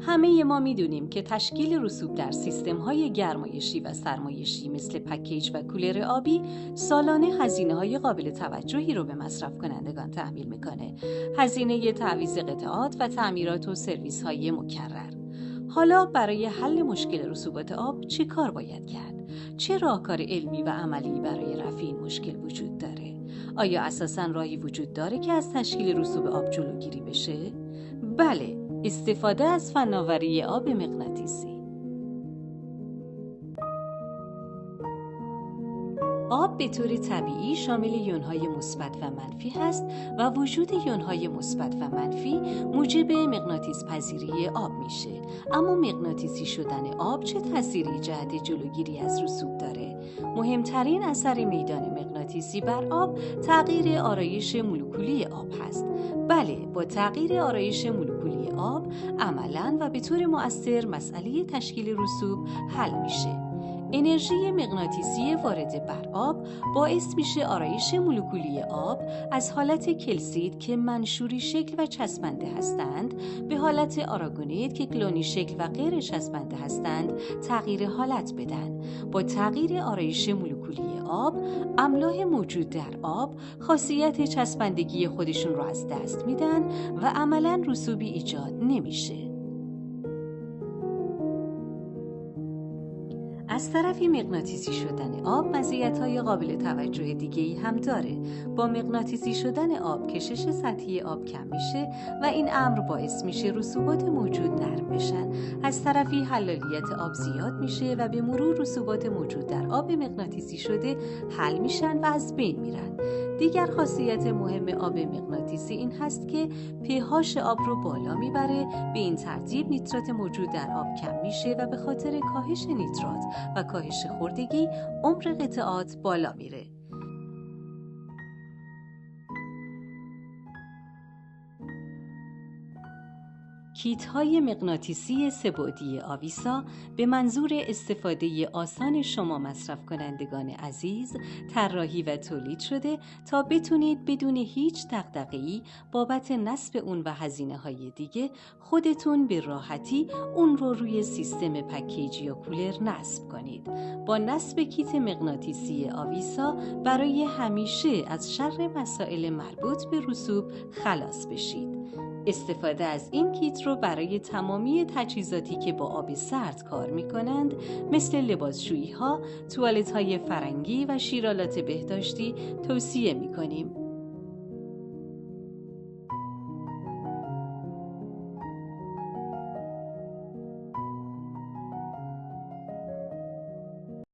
همه ما میدونیم که تشکیل رسوب در سیستم‌های گرمایشی و سرمایشی مثل پکیج و کولر آبی سالانه هزینه‌های قابل توجهی رو به مصرف کنندگان تحمیل میکنه. هزینه تعویض قطعات و تعمیرات و سرویس‌های مکرر. حالا برای حل مشکل رسوبات آب چه کار باید کرد؟ چه راهکار علمی و عملی برای رفع این مشکل وجود داره؟ آیا اساساً راهی وجود داره که از تشکیل رسوب آب جلوگیری بشه؟ بله، استفاده از فناوری آب مغناطیسی. آب به طور طبیعی شامل یون‌های مثبت و منفی هست و وجود یون‌های مثبت و منفی موجب مغناطیس پذیری آب میشه. اما مغناطیسی شدن آب چه تأثیری جهت جلوگیری از رسوب داره؟ مهمترین اثر میدان مغناطیسی بر آب تغییر آرایش مولکولی آب هست. بله، با تغییر آرایش مولکولی آب عملاً و به طور مؤثر مسئله تشکیل رسوب حل میشه. انرژی مغناطیسی وارد بر آب باعث میشه آرایش مولکولی آب از حالت کلسید که منشوری شکل و چسبنده هستند به حالت آراگونیت که کلونی شکل و غیر چسبنده هستند تغییر حالت بدن. با تغییر آرایش مولکولی آب، املاح موجود در آب خاصیت چسبندگی خودشون رو از دست میدن و عملاً رسوبی ایجاد نمیشه. از طرفی مغناطیسی شدن آب مزیت‌های قابل توجه دیگه‌ای هم داره. با مغناطیسی شدن آب کشش سطحی آب کم میشه و این امر باعث میشه رسوبات موجود نرم بشن. از طرفی حلالیت آب زیاد میشه و به مرور رسوبات موجود در آب مغناطیسی شده حل میشن و از بین میرن. دیگر خاصیت مهم آب مغناطیسی این هست که pH آب رو بالا میبره. به این ترتیب نیترات موجود در آب کم میشه و به خاطر کاهش نیترات و کاهش خوردگی عمر قطعات بالا میره. کیت‌های مغناطیسی سه‌بعدی آویسا به منظور استفاده آسان شما مصرف کنندگان عزیز طراحی و تولید شده تا بتونید بدون هیچ دغدغه‌ای بابت نصب اون و هزینه‌های دیگه خودتون به راحتی اون رو روی سیستم پکیج یا کولر نصب کنید. با نصب کیت مغناطیسی آویسا برای همیشه از شر مسائل مربوط به رسوب خلاص بشید. استفاده از این کیت رو برای تمامی تجهیزاتی که با آب سرد کار می‌کنند مثل لباسشویی‌ها، توالت‌های فرنگی و شیرالات بهداشتی توصیه می‌کنیم.